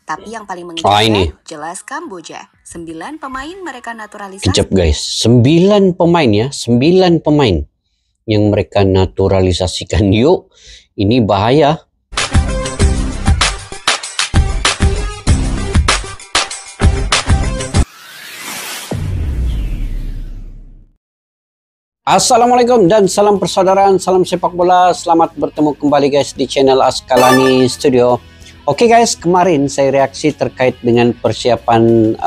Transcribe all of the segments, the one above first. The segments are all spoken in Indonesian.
Tapi yang paling mengejutkan jelas Kamboja. 9 pemain mereka naturalisasi. Kejap guys, 9 pemain ya, 9 pemain yang mereka naturalisasikan. Yuk, ini bahaya. Assalamualaikum dan salam persaudaraan, salam sepak bola. Selamat bertemu kembali guys di channel Askalani Studio. Oke guys, kemarin saya reaksi terkait dengan persiapan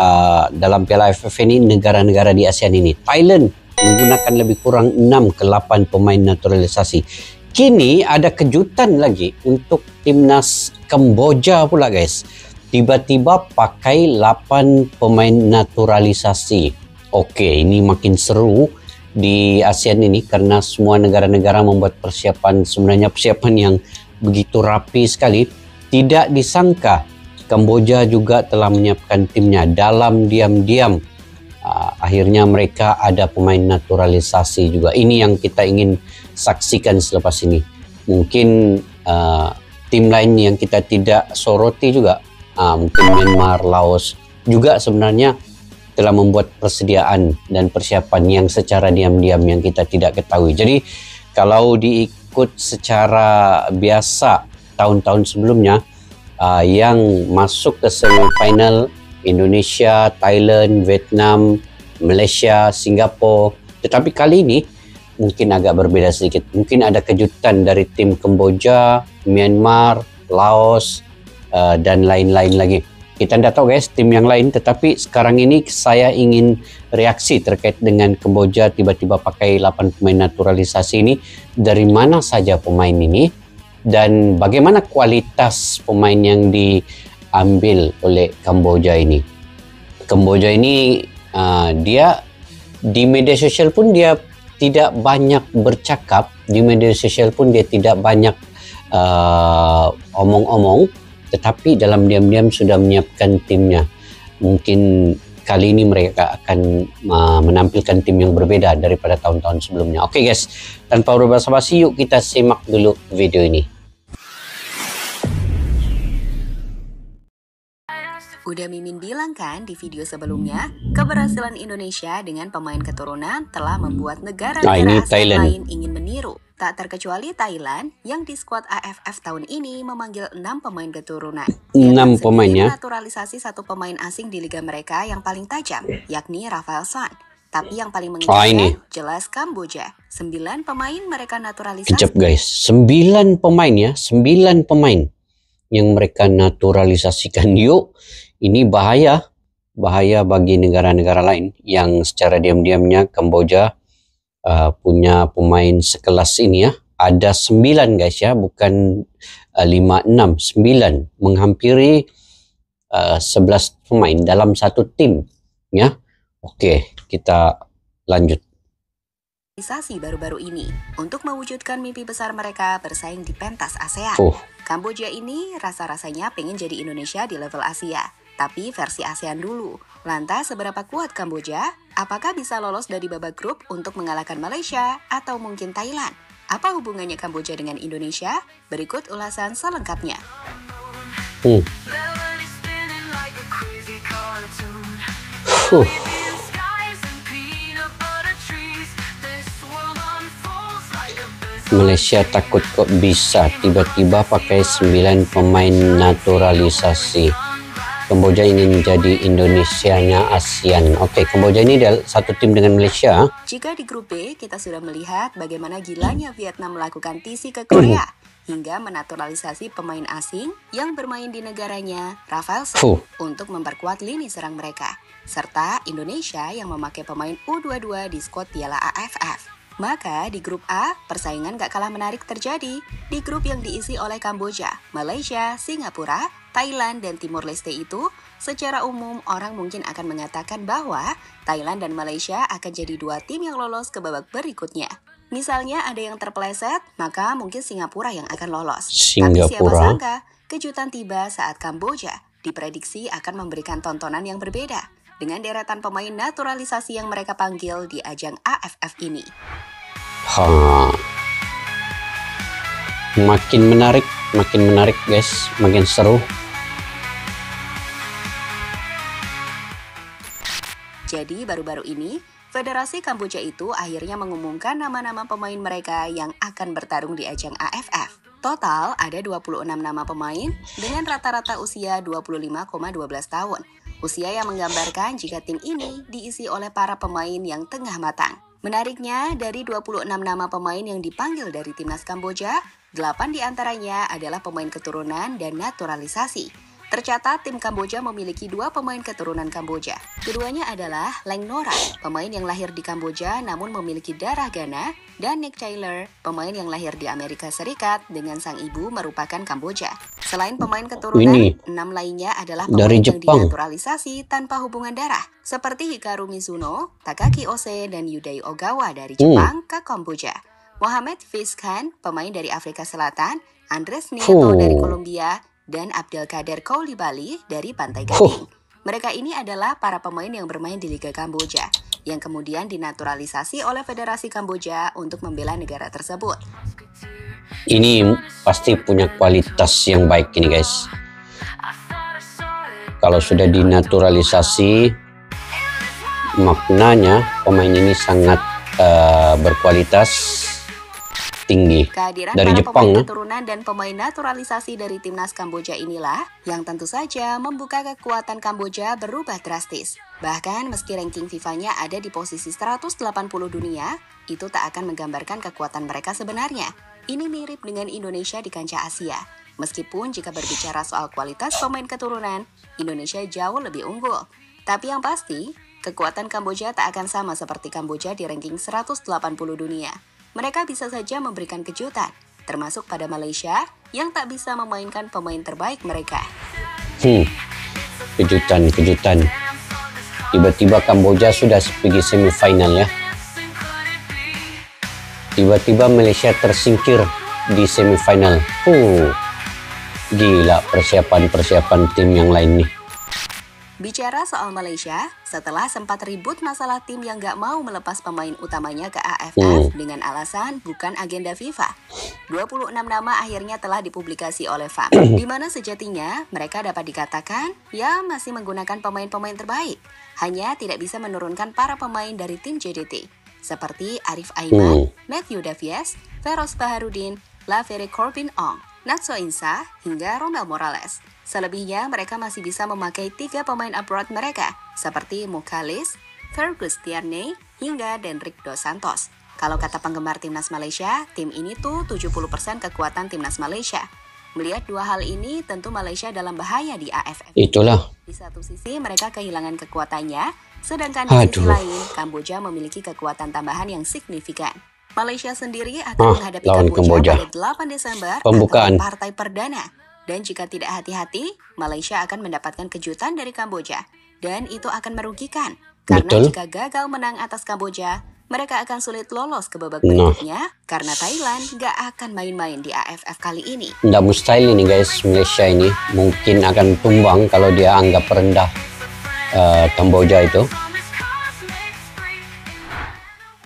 dalam Piala AFF ini negara-negara di ASEAN ini. Thailand menggunakan lebih kurang 6 ke 8 pemain naturalisasi. Kini ada kejutan lagi untuk timnas Kamboja pula guys. Tiba-tiba pakai 8 pemain naturalisasi. Oke, ini makin seru di ASEAN ini karena semua negara-negara membuat persiapan, sebenarnya persiapan yang begitu rapi sekali. Tidak disangka Kamboja juga telah menyiapkan timnya dalam diam-diam. Akhirnya mereka ada pemain naturalisasi juga. Ini yang kita ingin saksikan selepas ini. Mungkin tim lain yang kita tidak soroti juga, mungkin Myanmar, Laos juga sebenarnya telah membuat persediaan dan persiapan yang secara diam-diam yang kita tidak ketahui. Jadi kalau diikut secara biasa tahun-tahun sebelumnya, yang masuk ke semifinal Indonesia, Thailand, Vietnam, Malaysia, Singapura. Tetapi kali ini mungkin agak berbeda sedikit. Mungkin ada kejutan dari tim Kamboja, Myanmar, Laos, dan lain-lain lagi. Kita tidak tahu guys tim yang lain, tetapi sekarang ini saya ingin reaksi terkait dengan Kamboja tiba-tiba pakai 8 pemain naturalisasi ini. Dari mana saja pemain ini dan bagaimana kualitas pemain yang diambil oleh Kamboja ini. Kamboja ini dia di media sosial pun dia tidak banyak bercakap, di media sosial pun dia tidak banyak omong-omong. Tetapi dalam diam-diam sudah menyiapkan timnya. Mungkin kali ini mereka akan menampilkan tim yang berbeda daripada tahun-tahun sebelumnya. Oke guys, tanpa berbasa-basi yuk kita simak dulu video ini. Udah Mimin bilang kan di video sebelumnya, keberhasilan Indonesia dengan pemain keturunan telah membuat negara-negara ASEAN lain ingin meniru. Tak terkecuali Thailand yang di skuad AFF tahun ini memanggil 6 pemain keturunan. 6 pemain ya. Naturalisasi 1 pemain asing di liga mereka yang paling tajam, yakni Rafael San. Tapi yang paling mengejutkan jelas Kamboja. 9 pemain mereka naturalisasi. Kejap guys, 9 pemain ya, 9 pemain yang mereka naturalisasikan. Yuk, ini bahaya. Bahaya bagi negara-negara lain yang secara diam-diamnya Kamboja punya pemain sekelas ini ya. Ada 9 guys ya, bukan 5, 6, 9 menghampiri 11 pemain dalam satu tim ya. Oke, kita lanjut. Baru-baru ini untuk mewujudkan mimpi besar mereka bersaing di pentas ASEAN. Kamboja ini rasa-rasanya pengen jadi Indonesia di level Asia, tapi versi ASEAN dulu. Lantas seberapa kuat Kamboja? Apakah bisa lolos dari babak grup untuk mengalahkan Malaysia atau mungkin Thailand? Apa hubungannya Kamboja dengan Indonesia? Berikut ulasan selengkapnya. Malaysia takut kok bisa tiba-tiba pakai 9 pemain naturalisasi. Kamboja ingin menjadi Indonesianya ASEAN. Oke, Kamboja ini adalah satu tim dengan Malaysia. Jika di grup B, kita sudah melihat bagaimana gilanya Vietnam melakukan TC ke Korea hingga menaturalisasi pemain asing yang bermain di negaranya, Rafael San, untuk memperkuat lini serang mereka. Serta Indonesia yang memakai pemain U22 di skuad Piala AFF. Maka di grup A, persaingan gak kalah menarik terjadi. Di grup yang diisi oleh Kamboja, Malaysia, Singapura, Thailand, dan Timur Leste itu, secara umum orang mungkin akan mengatakan bahwa Thailand dan Malaysia akan jadi 2 tim yang lolos ke babak berikutnya. Misalnya ada yang terpeleset, maka mungkin Singapura yang akan lolos. Tapi siapa sangka, kejutan tiba saat Kamboja diprediksi akan memberikan tontonan yang berbeda dengan deretan pemain naturalisasi yang mereka panggil di ajang AFF ini. Makin menarik guys, makin seru. Jadi baru-baru ini, Federasi Kamboja itu akhirnya mengumumkan nama-nama pemain mereka yang akan bertarung di ajang AFF. Total ada 26 nama pemain dengan rata-rata usia 25,12 tahun. Usia yang menggambarkan jika tim ini diisi oleh para pemain yang tengah matang. Menariknya, dari 26 nama pemain yang dipanggil dari timnas Kamboja, 8 diantaranya adalah pemain keturunan dan naturalisasi. Tercatat tim Kamboja memiliki 2 pemain keturunan Kamboja. Keduanya adalah Leng Nora, pemain yang lahir di Kamboja namun memiliki darah Ghana, dan Nick Taylor, pemain yang lahir di Amerika Serikat dengan sang ibu merupakan Kamboja. Selain pemain keturunan, 6 lainnya adalah pemain yang dinaturalisasi tanpa hubungan darah, seperti Hikaru Mizuno, Takaki Ose, dan Yudai Ogawa dari Jepang ke Kamboja. Mohamed Fiskan, pemain dari Afrika Selatan, Andres Nieto dari Kolombia, dan Abdelkader Koulibaly dari Pantai Gading. Mereka ini adalah para pemain yang bermain di Liga Kamboja, yang kemudian dinaturalisasi oleh Federasi Kamboja untuk membela negara tersebut. Ini pasti punya kualitas yang baik ini guys. Kalau sudah dinaturalisasi, maknanya pemain ini sangat berkualitas tinggi. Kehadiran dari para Jepang pemain keturunan dan pemain naturalisasi dari timnas Kamboja inilah yang tentu saja membuka kekuatan Kamboja berubah drastis. Bahkan meski ranking FIFA-nya ada di posisi 180 dunia, itu tak akan menggambarkan kekuatan mereka sebenarnya. Ini mirip dengan Indonesia di kancah Asia. Meskipun jika berbicara soal kualitas pemain keturunan, Indonesia jauh lebih unggul. Tapi yang pasti, kekuatan Kamboja tak akan sama seperti Kamboja di ranking 180 dunia. Mereka bisa saja memberikan kejutan, termasuk pada Malaysia yang tak bisa memainkan pemain terbaik mereka. Kejutan. Tiba-tiba Kamboja sudah pergi semifinal ya. Tiba-tiba Malaysia tersingkir di semifinal. Gila persiapan tim yang lain nih. Bicara soal Malaysia, setelah sempat ribut masalah tim yang gak mau melepas pemain utamanya ke AFF dengan alasan bukan agenda FIFA, 26 nama akhirnya telah dipublikasi oleh FAM, di mana sejatinya mereka dapat dikatakan ya masih menggunakan pemain-pemain terbaik, hanya tidak bisa menurunkan para pemain dari tim JDT, seperti Arif Aiman, Matthew Davies, Feroz Baharudin, Lavere Corbin Ong, Natso Insah, hingga Romel Morales. Selebihnya, mereka masih bisa memakai 3 pemain abroad mereka, seperti Mukalis, Fergus Tierney, hingga Denrick Dos Santos. Kalau kata penggemar timnas Malaysia, tim ini tuh 70% kekuatan timnas Malaysia. Melihat dua hal ini, tentu Malaysia dalam bahaya di AFF. Itulah. Di satu sisi, mereka kehilangan kekuatannya, sedangkan di sisi lain, Kamboja memiliki kekuatan tambahan yang signifikan. Malaysia sendiri akan menghadapi Kamboja pada 8 Desember pembukaan partai perdana. Dan jika tidak hati-hati, Malaysia akan mendapatkan kejutan dari Kamboja. Dan itu akan merugikan. Karena jika gagal menang atas Kamboja, mereka akan sulit lolos ke babak berikutnya. Karena Thailand gak akan main-main di AFF kali ini. Nggak mustahil ini guys, Malaysia ini mungkin akan tumbang kalau dia anggap rendah Kamboja itu.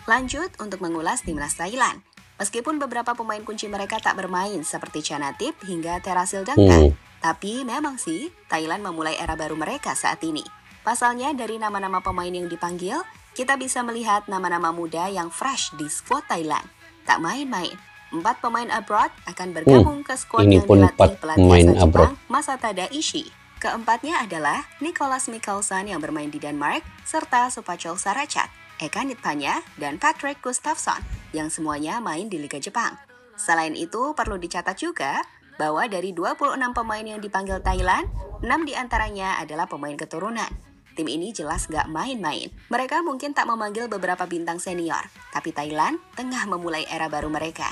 Lanjut untuk mengulas timnas Thailand. Meskipun beberapa pemain kunci mereka tak bermain seperti Chanatip hingga Terasil Dangka, tapi memang sih Thailand memulai era baru mereka saat ini. Pasalnya dari nama-nama pemain yang dipanggil, kita bisa melihat nama-nama muda yang fresh di skuad Thailand. Tak main-main, 4 pemain abroad akan bergabung ke skuad yang dilatih pelatih asal Jepang Masatada Ishii. Keempatnya adalah Nicholas Mikkelsen yang bermain di Denmark, serta Supachol Sarachat, Eka Nitpanya, dan Patrick Gustafsson yang semuanya main di Liga Jepang. Selain itu, perlu dicatat juga bahwa dari 26 pemain yang dipanggil Thailand, 6 diantaranya adalah pemain keturunan. Tim ini jelas gak main-main. Mereka mungkin tak memanggil beberapa bintang senior, tapi Thailand tengah memulai era baru mereka.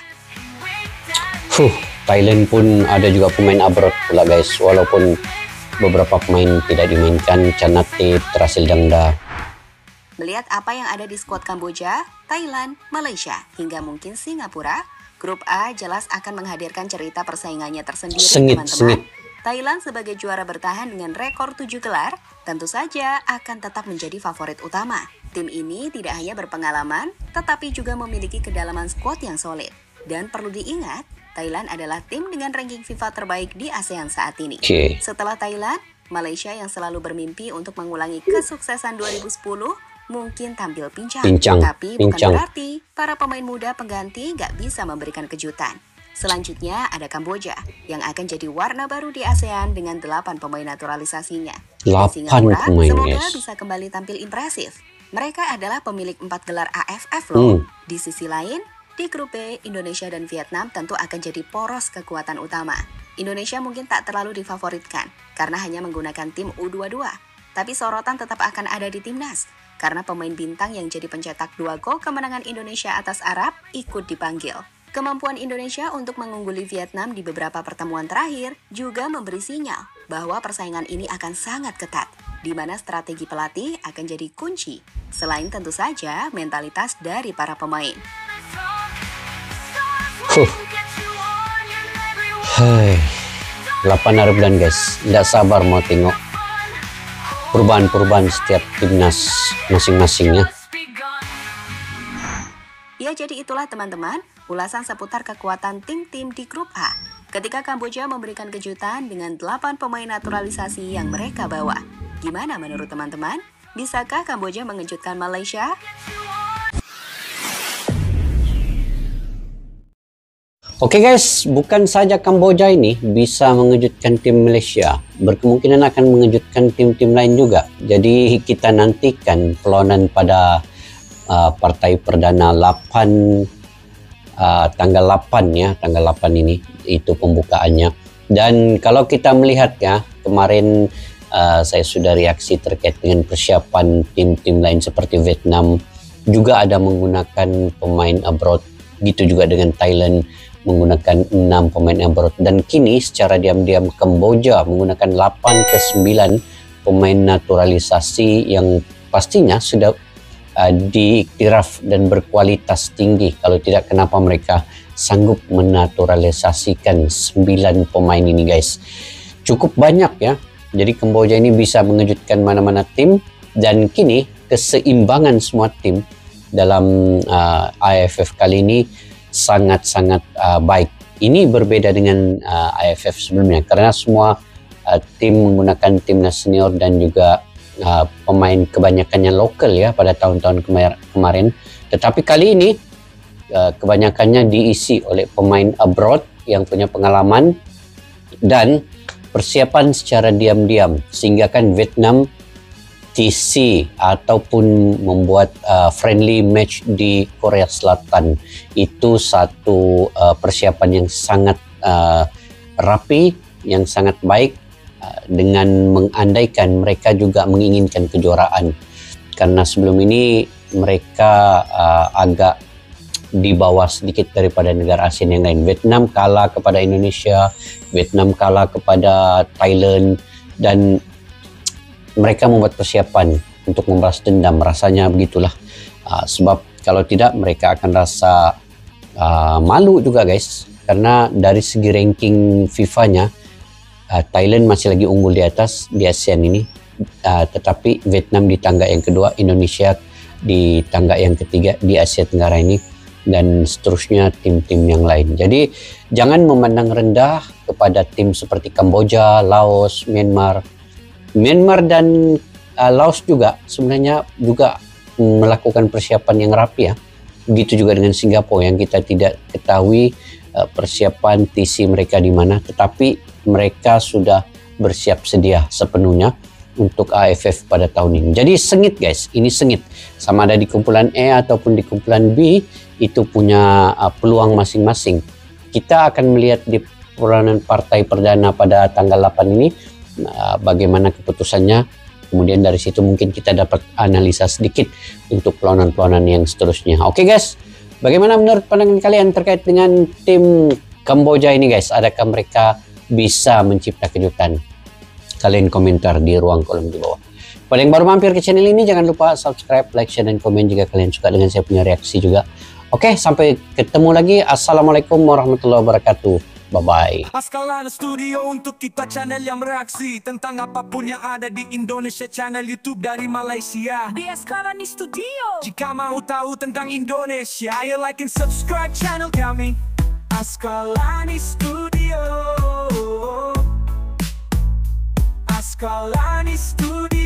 Thailand pun ada juga pemain abroad pula guys, walaupun beberapa pemain tidak dimainkan, Chanatip, Terasil Dangda. Melihat apa yang ada di skuad Kamboja, Thailand, Malaysia, hingga mungkin Singapura, Grup A jelas akan menghadirkan cerita persaingannya tersendiri, teman-teman. Thailand sebagai juara bertahan dengan rekor 7 gelar, tentu saja akan tetap menjadi favorit utama. Tim ini tidak hanya berpengalaman, tetapi juga memiliki kedalaman skuad yang solid. Dan perlu diingat, Thailand adalah tim dengan ranking FIFA terbaik di ASEAN saat ini. Setelah Thailand, Malaysia yang selalu bermimpi untuk mengulangi kesuksesan 2010 mungkin tampil pincang. Pincang. Tapi bukan berarti para pemain muda pengganti nggak bisa memberikan kejutan. Selanjutnya ada Kamboja yang akan jadi warna baru di ASEAN dengan 8 pemain naturalisasinya. 8 Singapura pemain, semoga guys. bisa kembali tampil impresif. Mereka adalah pemilik 4 gelar AFF loh. Di sisi lain, di grup B, Indonesia dan Vietnam tentu akan jadi poros kekuatan utama. Indonesia mungkin tak terlalu difavoritkan karena hanya menggunakan tim U22. Tapi sorotan tetap akan ada di timnas karena pemain bintang yang jadi pencetak 2 gol kemenangan Indonesia atas Arab ikut dipanggil. Kemampuan Indonesia untuk mengungguli Vietnam di beberapa pertemuan terakhir juga memberi sinyal bahwa persaingan ini akan sangat ketat, di mana strategi pelatih akan jadi kunci, selain tentu saja mentalitas dari para pemain. Hai, 8 hari bulan guys, tidak sabar mau tengok perubahan-perubahan setiap timnas masing-masingnya. Ya, jadi itulah teman-teman, ulasan seputar kekuatan tim-tim di grup A. Ketika Kamboja memberikan kejutan dengan 8 pemain naturalisasi yang mereka bawa. Gimana menurut teman-teman? Bisakah Kamboja mengejutkan Malaysia? Oke guys, bukan saja Kamboja ini bisa mengejutkan tim Malaysia, berkemungkinan akan mengejutkan tim-tim lain juga. Jadi kita nantikan perlawanan pada partai perdana 8 tanggal 8 ya, tanggal 8 ini itu pembukaannya. Dan kalau kita melihat ya, kemarin saya sudah reaksi terkait dengan persiapan tim-tim lain seperti Vietnam juga ada menggunakan pemain abroad, gitu juga dengan Thailand menggunakan 6 pemain abroad, dan kini secara diam-diam Kamboja menggunakan 8 ke 9 pemain naturalisasi yang pastinya sudah diiktiraf dan berkualitas tinggi. Kalau tidak, kenapa mereka sanggup menaturalisasikan 9 pemain ini guys? Cukup banyak ya. Jadi Kamboja ini bisa mengejutkan mana-mana tim, dan kini keseimbangan semua tim dalam AFF kali ini sangat-sangat baik. Ini berbeda dengan AFF sebelumnya karena semua tim menggunakan timnas senior dan juga pemain kebanyakannya lokal ya pada tahun-tahun kemarin. Tetapi kali ini kebanyakannya diisi oleh pemain abroad yang punya pengalaman dan persiapan secara diam-diam, sehingga kan Vietnam TC ataupun membuat friendly match di Korea Selatan itu satu persiapan yang sangat rapi, yang sangat baik, dengan mengandaikan mereka juga menginginkan kejuaraan, karena sebelum ini mereka agak di bawah sedikit daripada negara ASEAN yang lain. Vietnam kalah kepada Indonesia, Vietnam kalah kepada Thailand, dan mereka membuat persiapan untuk membalas dendam, rasanya begitulah. Sebab kalau tidak mereka akan rasa malu juga guys, karena dari segi ranking FIFA-nya Thailand masih lagi unggul di atas di ASEAN ini, tetapi Vietnam di tangga yang kedua, Indonesia di tangga yang ketiga di Asia Tenggara ini, dan seterusnya tim-tim yang lain. Jadi jangan memandang rendah kepada tim seperti Kamboja, Laos, Myanmar dan Laos juga sebenarnya juga melakukan persiapan yang rapi ya. Begitu juga dengan Singapura yang kita tidak ketahui persiapan TC mereka di mana, tetapi mereka sudah bersiap sedia sepenuhnya untuk AFF pada tahun ini. Jadi sengit guys, ini sengit. Sama ada di kumpulan E ataupun di kumpulan B, itu punya peluang masing-masing. Kita akan melihat di perlawanan partai perdana pada tanggal 8 ini bagaimana keputusannya. Kemudian dari situ mungkin kita dapat analisa sedikit untuk perlawanan-perlawanan yang seterusnya. Oke guys, bagaimana menurut pandangan kalian terkait dengan tim Kamboja ini guys? Adakah mereka bisa mencipta kejutan? Kalian komentar di ruang kolom di bawah. Pada yang baru mampir ke channel ini, jangan lupa subscribe, like, share, dan komen jika kalian suka dengan saya punya reaksi juga. Oke, sampai ketemu lagi. Assalamualaikum warahmatullahi wabarakatuh. Bye-bye. Askalani Studio untuk kita channel yang bereaksi tentang apapun yang ada di Indonesia, channel YouTube dari Malaysia di Askalani Studio. Jika mau tahu tentang Indonesia, ayo like and subscribe channel kami Askalani Studio. Askalani Studio.